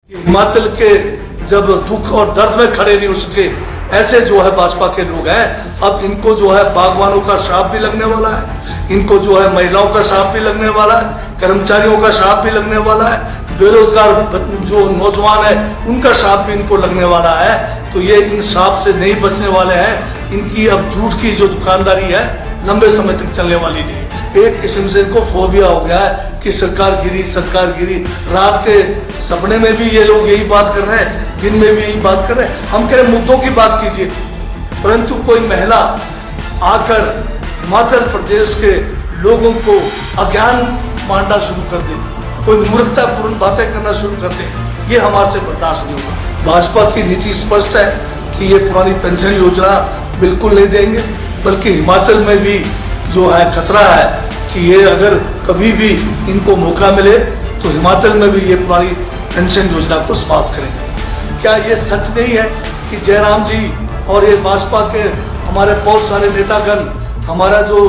हिमाचल के जब दुख और दर्द में खड़े नहीं हो सके, ऐसे जो है भाजपा के लोग हैं, अब इनको जो है बागवानों का श्राप भी लगने वाला है, इनको जो है महिलाओं का श्राप भी लगने वाला है, कर्मचारियों का श्राप भी लगने वाला है, बेरोजगार जो नौजवान है उनका श्राप भी इनको लगने वाला है। तो ये इन श्राप से नहीं बचने वाले हैं। इनकी अब झूठ की जो दुकानदारी है लंबे समय तक चलने वाली नहीं है। एक किस्म से इनको फोबिया हो गया है कि सरकार गिरी। रात के सपने में भी ये लोग यही बात कर रहे हैं, दिन में भी यही बात कर रहे हैं। हम कह रहे मुद्दों की बात कीजिए, परंतु कोई महिला आकर हिमाचल प्रदेश के लोगों को अज्ञान मानना शुरू कर दे, कोई मूर्खतापूर्ण बातें करना शुरू कर दे, ये हमारे से बर्दाश्त नहीं होगा। भाजपा की नीति स्पष्ट है कि ये पुरानी पेंशन योजना बिल्कुल नहीं देंगे, बल्कि हिमाचल में भी जो है खतरा है कि ये अगर कभी भी इनको मौका मिले तो हिमाचल में भी ये पुरानी पेंशन योजना को समाप्त करेंगे। क्या ये सच नहीं है कि जयराम जी और ये भाजपा के हमारे बहुत सारे नेतागण, हमारा जो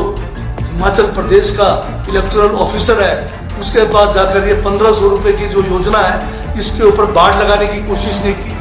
हिमाचल प्रदेश का इलेक्टोरल ऑफिसर है उसके पास जाकर ये 1500 रुपए की जो योजना है इसके ऊपर बाड़ लगाने की कोशिश नहीं की।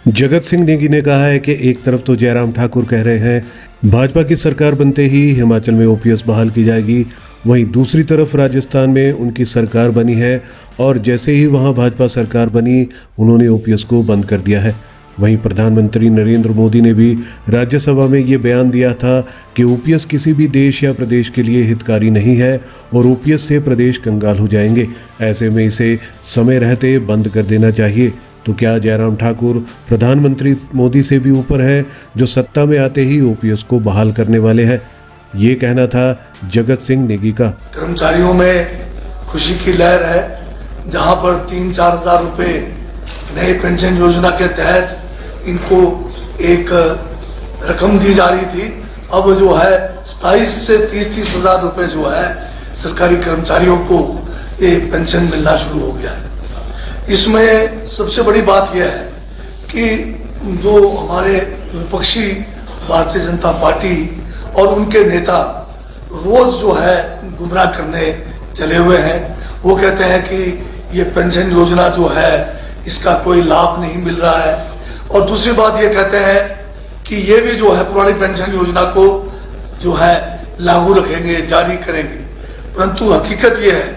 जगत सिंह नेगी ने कहा है कि एक तरफ तो जयराम ठाकुर कह रहे हैं भाजपा की सरकार बनते ही हिमाचल में ओपीएस बहाल की जाएगी, वहीं दूसरी तरफ राजस्थान में उनकी सरकार बनी है और जैसे ही वहां भाजपा सरकार बनी उन्होंने ओपीएस को बंद कर दिया है। वहीं प्रधानमंत्री नरेंद्र मोदी ने भी राज्यसभा में ये बयान दिया था कि ओपीएस किसी भी देश या प्रदेश के लिए हितकारी नहीं है और ओपीएस से प्रदेश कंगाल हो जाएंगे, ऐसे में इसे समय रहते बंद कर देना चाहिए। तो क्या जयराम ठाकुर प्रधानमंत्री मोदी से भी ऊपर है जो सत्ता में आते ही ओपीएस को बहाल करने वाले हैं? ये कहना था जगत सिंह नेगी का। कर्मचारियों में खुशी की लहर है, जहां पर 3-4 हजार रुपए नए पेंशन योजना के तहत इनको एक रकम दी जा रही थी, अब जो है 27 से 30 हजार रुपए जो है सरकारी कर्मचारियों को ये पेंशन मिलना शुरू हो गया है। इसमें सबसे बड़ी बात यह है कि जो हमारे विपक्षी भारतीय जनता पार्टी और उनके नेता रोज जो है गुमराह करने चले हुए हैं। वो कहते हैं कि ये पेंशन योजना जो है इसका कोई लाभ नहीं मिल रहा है, और दूसरी बात ये कहते हैं कि ये भी जो है पुरानी पेंशन योजना को जो है लागू रखेंगे, जारी करेंगे। परंतु हकीकत ये है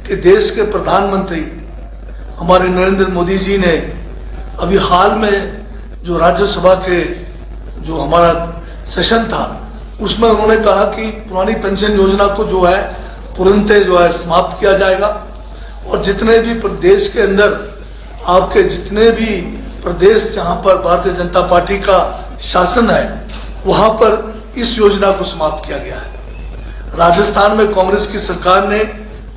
कि देश के प्रधानमंत्री हमारे नरेंद्र मोदी जी ने अभी हाल में जो राज्यसभा के जो हमारा सेशन था उसमें उन्होंने कहा कि पुरानी पेंशन योजना को जो है तुरंत जो है समाप्त किया जाएगा, और जितने भी प्रदेश के अंदर आपके जितने भी प्रदेश जहां पर भारतीय जनता पार्टी का शासन है वहां पर इस योजना को समाप्त किया गया है। राजस्थान में कांग्रेस की सरकार ने,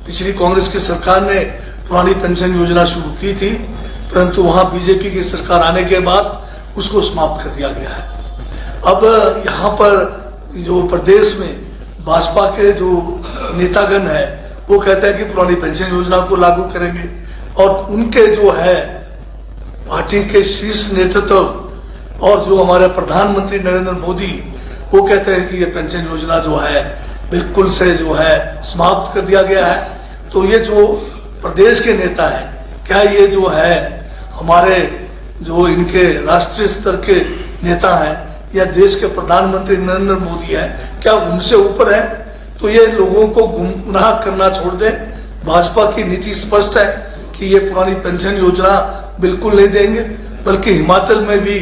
पिछली कांग्रेस की सरकार ने पुरानी पेंशन योजना शुरू की थी, परंतु वहां बीजेपी की सरकार आने के बाद उसको समाप्त कर दिया गया है। अब यहाँ पर जो प्रदेश में भाजपा के जो नेतागण है वो कहते हैं कि पुरानी पेंशन योजना को लागू करेंगे, और उनके जो है पार्टी के शीर्ष नेतृत्व और जो हमारे प्रधानमंत्री नरेंद्र मोदी वो कहते हैं कि ये पेंशन योजना जो है बिल्कुल से जो है समाप्त कर दिया गया है। तो ये जो प्रदेश के नेता है, क्या ये जो है हमारे जो इनके राष्ट्रीय स्तर के नेता हैं या देश के प्रधानमंत्री नरेंद्र मोदी है, क्या उनसे ऊपर है? तो ये लोगों को गुमराह करना छोड़ दें। भाजपा की नीति स्पष्ट है कि ये पुरानी पेंशन योजना बिल्कुल नहीं देंगे, बल्कि हिमाचल में भी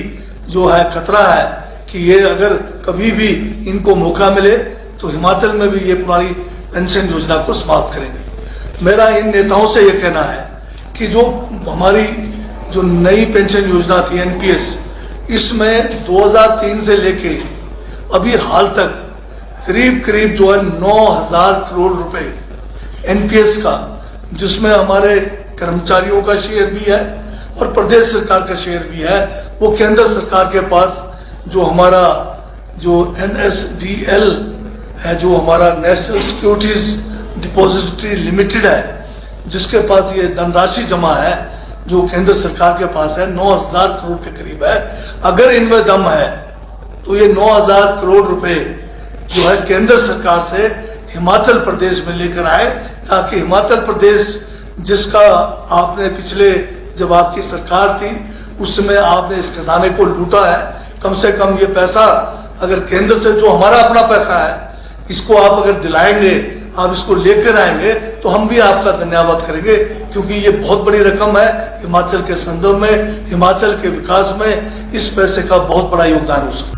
जो है खतरा है कि ये अगर कभी भी इनको मौका मिले तो हिमाचल में भी ये पुरानी पेंशन योजना को समाप्त करेंगे। मेरा इन नेताओं से ये कहना है कि जो हमारी जो नई पेंशन योजना थी एनपीएस, इसमें 2003 से लेके अभी हाल तक करीब जो है 9000 करोड़ रुपए एनपीएस का, जिसमें हमारे कर्मचारियों का शेयर भी है और प्रदेश सरकार का शेयर भी है, वो केंद्र सरकार के पास जो हमारा जो NSDL है, जो हमारा नेशनल सिक्योरिटीज डिपॉजिटरी लिमिटेड है, जिसके पास ये धनराशि जमा है जो केंद्र सरकार के पास है 9000 करोड़ के करीब है। अगर इनमें दम है तो ये 9000 करोड़ रुपए जो है केंद्र सरकार से हिमाचल प्रदेश में लेकर आए, ताकि हिमाचल प्रदेश जिसका आपने पिछले जब आपकी सरकार थी उस समय आपने इस खजाने को लूटा है। कम से कम ये पैसा अगर केंद्र से जो हमारा अपना पैसा है इसको आप अगर दिलाएंगे, आप इसको लेकर आएंगे तो हम भी आपका धन्यवाद करेंगे, क्योंकि ये बहुत बड़ी रकम है हिमाचल के संदर्भ में, हिमाचल के विकास में इस पैसे का बहुत बड़ा योगदान हो सकता है।